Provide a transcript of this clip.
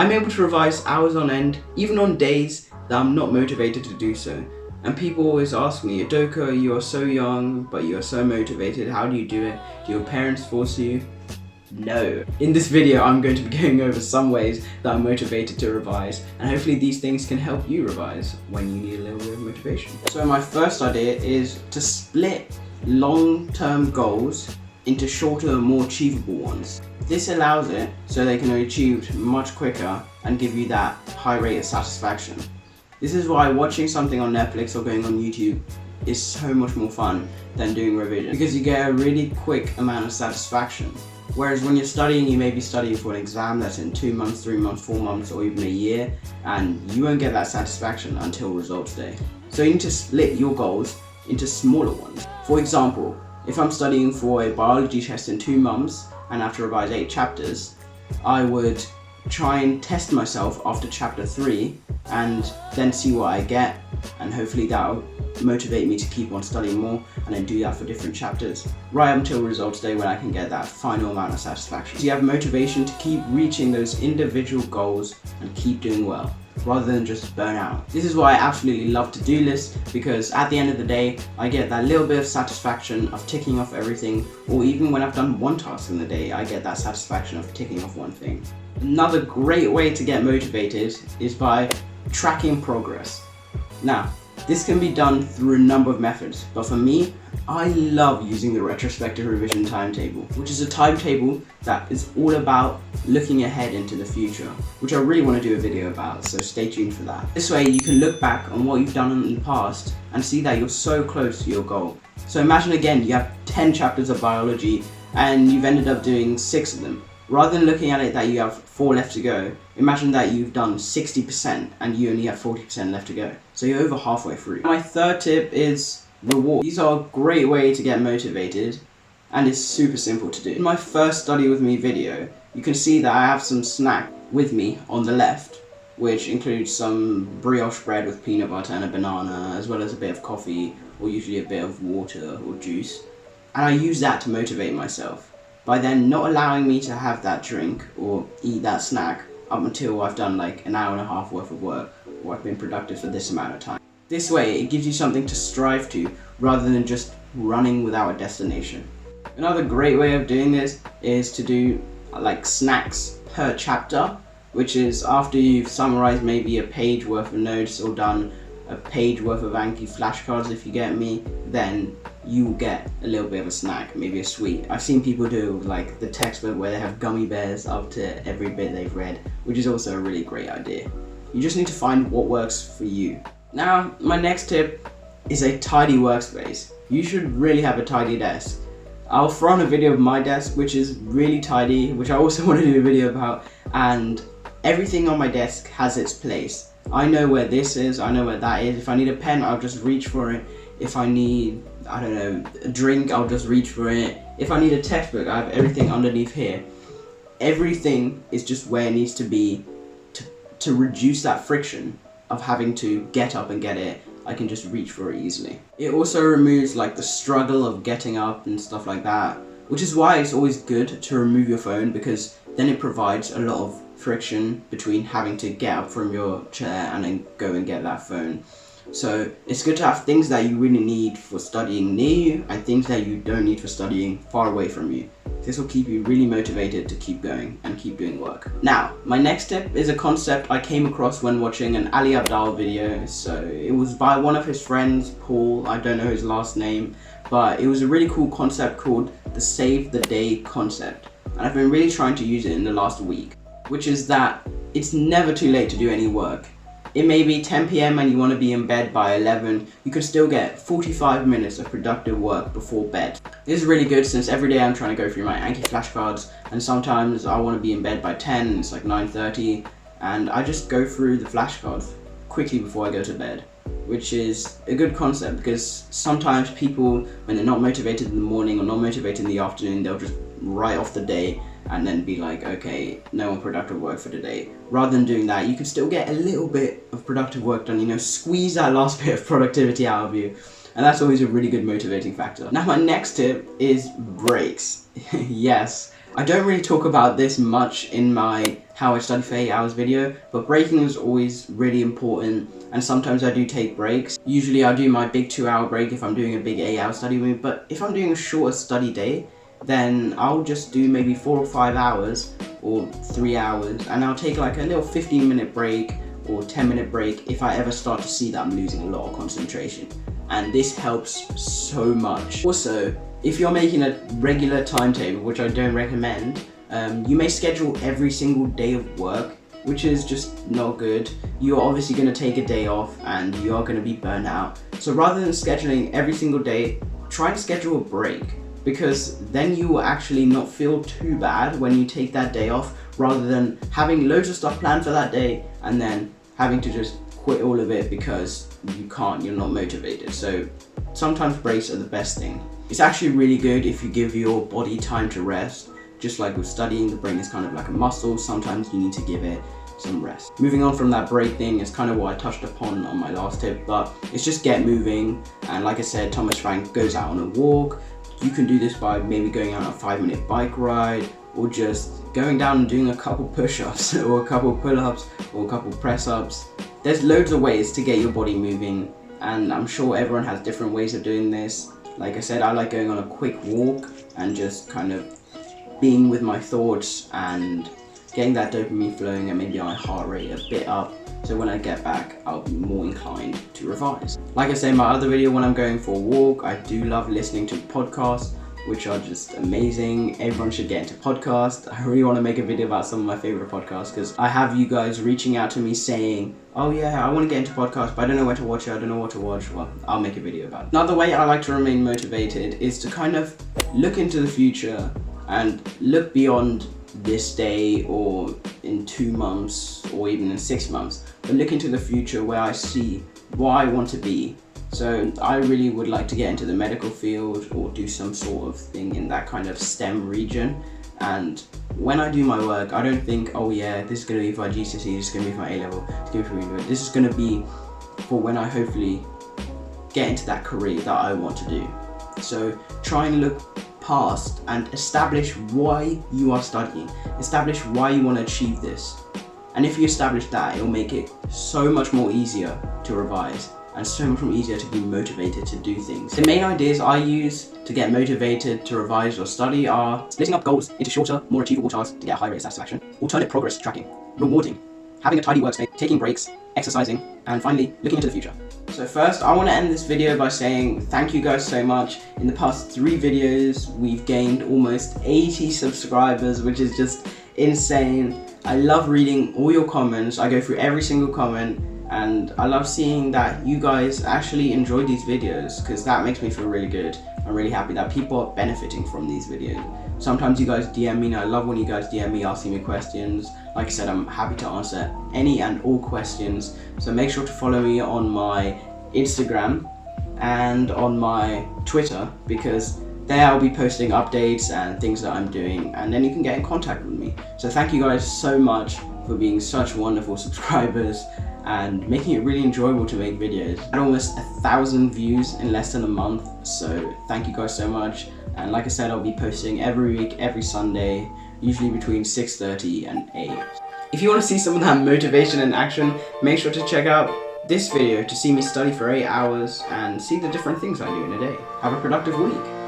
I'm able to revise hours on end, even on days that I'm not motivated to do so. And people always ask me, Udoka, you are so young, but you are so motivated. How do you do it? Do your parents force you? No. In this video, I'm going to be going over some ways that I'm motivated to revise, and hopefully these things can help you revise when you need a little bit of motivation. So my first idea is to split long-term goals into shorter, more achievable ones. This allows it so they can be achieved much quicker and give you that high rate of satisfaction. This is why watching something on Netflix or going on YouTube is so much more fun than doing revision, because you get a really quick amount of satisfaction. Whereas when you're studying, you may be studying for an exam that's in 2 months, 3 months, 4 months, or even a year, and you won't get that satisfaction until results day. So you need to split your goals into smaller ones. For example, if I'm studying for a biology test in 2 months and have to revise 8 chapters, I would try and test myself after chapter 3 and then see what I get, and hopefully that'll motivate me to keep on studying more and then do that for different chapters right up until results day when I can get that final amount of satisfaction. So you have motivation to keep reaching those individual goals and keep doing well rather than just burn out. This is why I absolutely love to-do lists, because at the end of the day I get that little bit of satisfaction of ticking off everything, or even when I've done one task in the day I get that satisfaction of ticking off one thing. Another great way to get motivated is by tracking progress. Now, this can be done through a number of methods, but for me, I love using the retrospective revision timetable, which is a timetable that is all about looking ahead into the future, which I really want to do a video about, so stay tuned for that. This way you can look back on what you've done in the past and see that you're so close to your goal. So imagine again, you have 10 chapters of biology and you've ended up doing 6 of them. Rather than looking at it that you have 4 left to go, imagine that you've done 60% and you only have 40% left to go. So you're over halfway through. My third tip is reward. These are a great way to get motivated and it's super simple to do. In my first study with me video, you can see that I have some snack with me on the left, which includes some brioche bread with peanut butter and a banana, as well as a bit of coffee or usually a bit of water or juice. And I use that to motivate myself by then not allowing me to have that drink or eat that snack up until I've done like an hour and a half worth of work, or I've been productive for this amount of time. This way it gives you something to strive to rather than just running without a destination. Another great way of doing this is to do like snacks per chapter, which is after you've summarized maybe a page worth of notes or done a page worth of Anki flashcards, if you get me, then you will get a little bit of a snack, maybe a sweet. I've seen people do like the textbook where they have gummy bears up to every bit they've read, which is also a really great idea. You just need to find what works for you. Now, my next tip is a tidy workspace. You should really have a tidy desk. I'll throw on a video of my desk, which is really tidy, which I also want to do a video about, and everything on my desk has its place. I know where this is, I know where that is. If I need a pen, I'll just reach for it. If I need, I don't know, a drink, I'll just reach for it. If I need a textbook, I have everything underneath here. Everything is just where it needs to be to reduce that friction of having to get up and get it. I can just reach for it easily. It also removes like the struggle of getting up and stuff like that, which is why it's always good to remove your phone, because then it provides a lot of friction between having to get up from your chair and then go and get that phone. So it's good to have things that you really need for studying near you and things that you don't need for studying far away from you. This will keep you really motivated to keep going and keep doing work. Now, my next tip is a concept I came across when watching an Ali Abdaal video. So it was by one of his friends, Paul, I don't know his last name, but it was a really cool concept called the save the day concept. And I've been really trying to use it in the last week, which is that it's never too late to do any work. It may be 10 PM and you want to be in bed by 11, you can still get 45 minutes of productive work before bed. This is really good since every day I'm trying to go through my Anki flashcards, and sometimes I want to be in bed by 10, it's like 9:30, and I just go through the flashcards quickly before I go to bed, which is a good concept because sometimes people, when they're not motivated in the morning or not motivated in the afternoon, they'll just write off the day and then be like, okay, no more productive work for today. Rather than doing that, you can still get a little bit of productive work done, you know, squeeze that last bit of productivity out of you. And that's always a really good motivating factor. Now my next tip is breaks. Yes, I don't really talk about this much in my how I study for 8 hours video, but breaking is always really important, and sometimes I do take breaks. Usually I do my big 2-hour break if I'm doing a big 8-hour study week, but if I'm doing a shorter study day, then I'll just do maybe 4 or 5 hours or 3 hours, and I'll take like a little 15-minute break or 10-minute break if I ever start to see that I'm losing a lot of concentration. And this helps so much. Also, if you're making a regular timetable, which I don't recommend, you may schedule every single day of work, which is just not good. You're obviously going to take a day off and you are going to be burnt out. So rather than scheduling every single day, try and schedule a break, because then you will actually not feel too bad when you take that day off, rather than having loads of stuff planned for that day and then having to just quit all of it because you're not motivated. So sometimes breaks are the best thing. It's actually really good if you give your body time to rest. Just like with studying, the brain is kind of like a muscle. Sometimes you need to give it some rest. Moving on from that break thing is kind of what I touched upon on my last tip, but it's just get moving. And like I said, Thomas Frank goes out on a walk. You can do this by maybe going out on a 5-minute bike ride, or just going down and doing a couple push-ups or a couple pull-ups or a couple press-ups. There's loads of ways to get your body moving, and I'm sure everyone has different ways of doing this. Like I said, I like going on a quick walk and just kind of being with my thoughts and getting that dopamine flowing and maybe my heart rate a bit up, so when I get back I'll be more inclined to revise. Like I say in my other video, when I'm going for a walk, I do love listening to podcasts, which are just amazing. Everyone should get into podcasts. I really want to make a video about some of my favorite podcasts, because I have you guys reaching out to me saying, oh yeah, I want to get into podcasts, but I don't know where to watch it, I don't know what to watch. Well, I'll make a video about it. Another way I like to remain motivated is to kind of look into the future and look beyond this day or in 2 months or even in 6 months, but look into the future where I see what I want to be. So I really would like to get into the medical field or do some sort of thing in that kind of STEM region. And when I do my work, I don't think, oh yeah, this is going to be for my GCSE, this is going to be for my A-level, it's going to be for me. This is going to be for when I hopefully get into that career that I want to do. So try and look past and establish why you are studying. Establish why you want to achieve this. And if you establish that, it'll make it so much more easier to revise and so much more easier to be motivated to do things. The main ideas I use to get motivated to revise or study are splitting up goals into shorter, more achievable tasks to get a high rate of satisfaction, alternate progress tracking, rewarding, having a tidy workspace, taking breaks, exercising, and finally, looking into the future. So first, I want to end this video by saying thank you guys so much. In the past 3 videos, we've gained almost 80 subscribers, which is just insane. I love reading all your comments. I go through every single comment, and I love seeing that you guys actually enjoy these videos, because that makes me feel really good. I'm really happy that people are benefiting from these videos. Sometimes you guys DM me, and I love when you guys DM me asking me questions. Like I said, I'm happy to answer any and all questions. So make sure to follow me on my Instagram and on my Twitter, because there I'll be posting updates and things that I'm doing, and then you can get in contact with me. So thank you guys so much for being such wonderful subscribers and making it really enjoyable to make videos. I had almost 1,000 views in less than a month, so thank you guys so much. And like I said, I'll be posting every week, every Sunday, usually between 6:30 and 8. If you want to see some of that motivation in action, make sure to check out this video to see me study for 8 hours and see the different things I do in a day. Have a productive week.